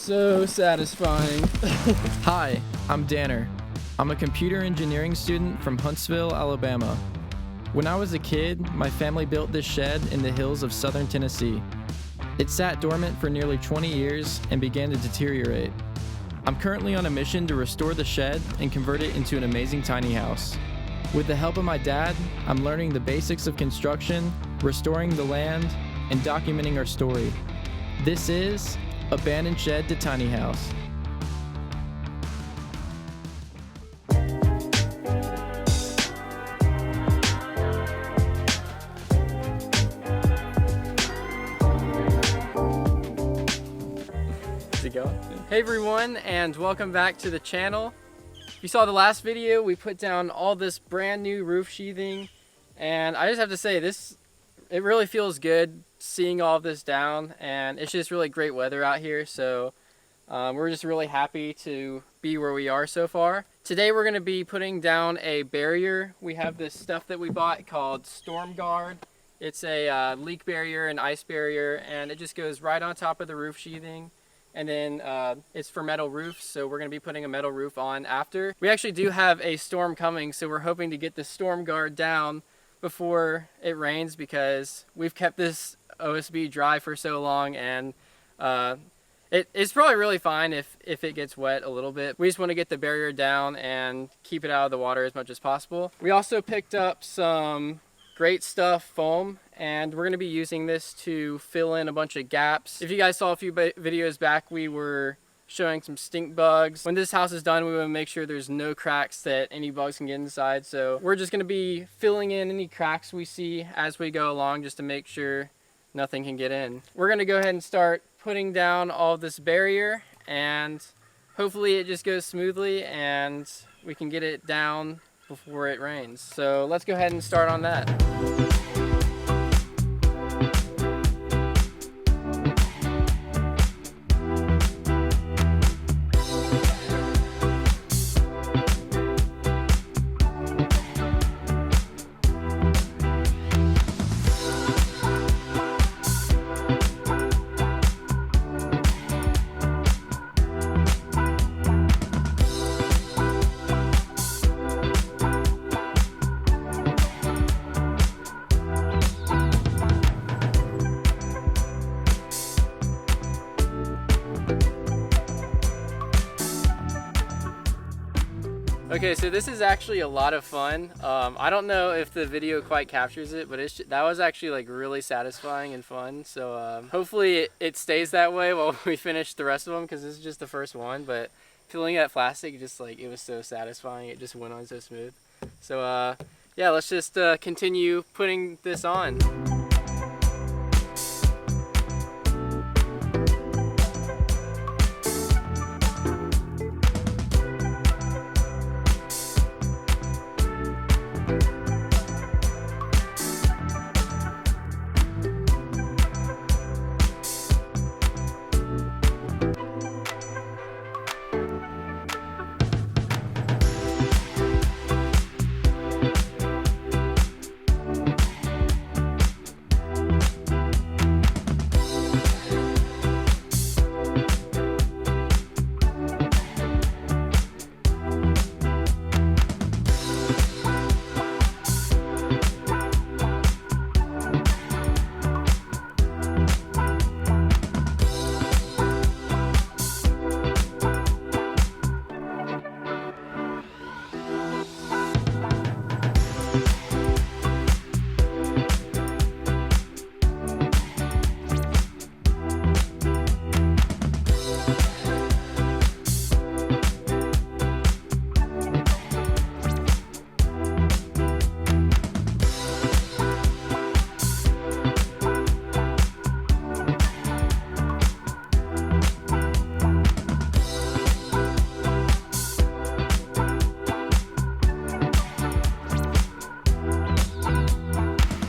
so satisfying. Hi, I'm Danner. I'm a computer engineering student from Huntsville, Alabama. When I was a kid, my family built this shed in the hills of southern Tennessee. It sat dormant for nearly 20 years and began to deteriorate. I'm currently on a mission to restore the shed and convert it into an amazing tiny house. With the help of my dad, I'm learning the basics of construction, restoring the land, and documenting our story. This is Abandoned Shed to Tiny House. Hey everyone, and welcome back to the channel. If you saw the last video, we put down all this brand new roof sheathing, and I just have to say it really feels good seeing all of this down, and it's just really great weather out here, so we're just really happy to be where we are so far. Today we're going to be putting down a barrier. We have this stuff that we bought called StormGuard. It's a leak barrier and ice barrier, and it just goes right on top of the roof sheathing. And then it's for metal roofs, so we're going to be putting a metal roof on after. We actually do have a storm coming, so we're hoping to get the StormGuard down before it rains, because we've kept this OSB dry for so long, and it's probably really fine if it gets wet a little bit. We just want to get the barrier down and keep it out of the water as much as possible. We also picked up some Great Stuff foam, and we're going to be using this to fill in a bunch of gaps. If you guys saw a few videos back, we were showing some stink bugs. When this house is done, we want to make sure there's no cracks that any bugs can get inside, so we're just going to be filling in any cracks we see as we go along, just to make sure nothing can get in. We're going to go ahead and start putting down all of this barrier, and hopefully it just goes smoothly and we can get it down before it rains. So let's go ahead and start on that. Okay, so this is actually a lot of fun. I don't know if the video quite captures it, but that was actually like really satisfying and fun. So hopefully it stays that way while we finish the rest of them, because this is just the first one. But peeling that plastic, just like, it was so satisfying. It just went on so smooth. So yeah, let's just continue putting this on.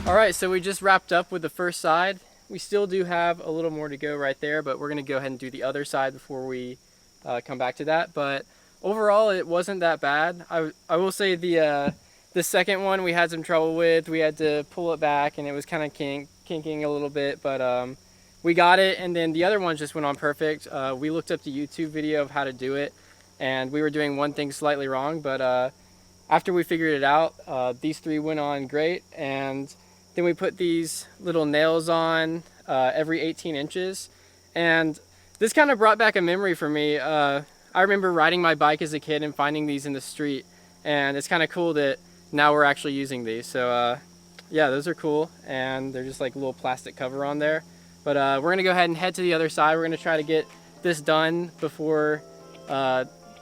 Alright, so we just wrapped up with the first side. We still do have a little more to go right there, but we're going to go ahead and do the other side before we come back to that. But overall, it wasn't that bad. I will say the second one we had some trouble with. We had to pull it back, and it was kind of kinking a little bit, but we got it, and then the other ones just went on perfect. We looked up the YouTube video of how to do it, and we were doing one thing slightly wrong, but after we figured it out, these 3 went on great. And then we put these little nails on every 18 inches. And this kind of brought back a memory for me. I remember riding my bike as a kid and finding these in the street. And it's kind of cool that now we're actually using these. So yeah, those are cool. And they're just like a little plastic cover on there. But we're gonna go ahead and head to the other side. We're gonna try to get this done before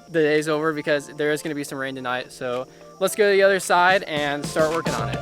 the day's over, because there is going to be some rain tonight. So let's go to the other side and start working on it.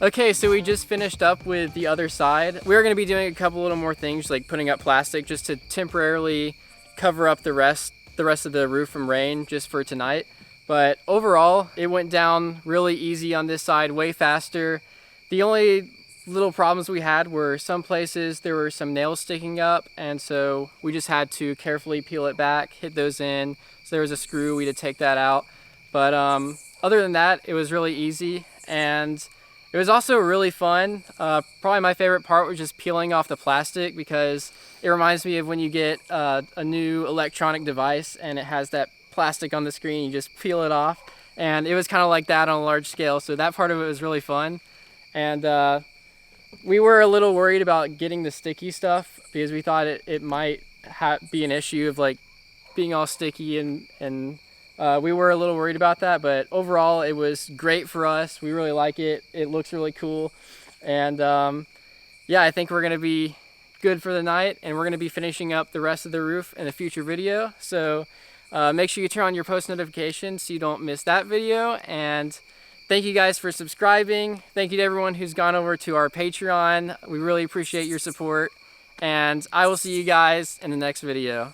Okay, so we just finished up with the other side. We're gonna be doing a couple little more things, like putting up plastic just to temporarily cover up the rest of the roof from rain just for tonight. But overall, it went down really easy on this side, way faster. The only little problems we had were some places there were some nails sticking up, and so we just had to carefully peel it back, hit those in. So there was a screw, we had to take that out. But other than that, it was really easy, and it was also really fun. Probably my favorite part was just peeling off the plastic, because it reminds me of when you get a new electronic device and it has that plastic on the screen, you just peel it off. And it was kind of like that on a large scale, so that part of it was really fun. And we were a little worried about getting the sticky stuff, because we thought it might be an issue of like being all sticky, and we were a little worried about that, but overall it was great for us. We really like it. It looks really cool. And yeah, I think we're gonna be good for the night, and we're gonna be finishing up the rest of the roof in a future video. So make sure you turn on your post notifications so you don't miss that video. And thank you guys for subscribing. Thank you to everyone who's gone over to our Patreon. We really appreciate your support, and I will see you guys in the next video.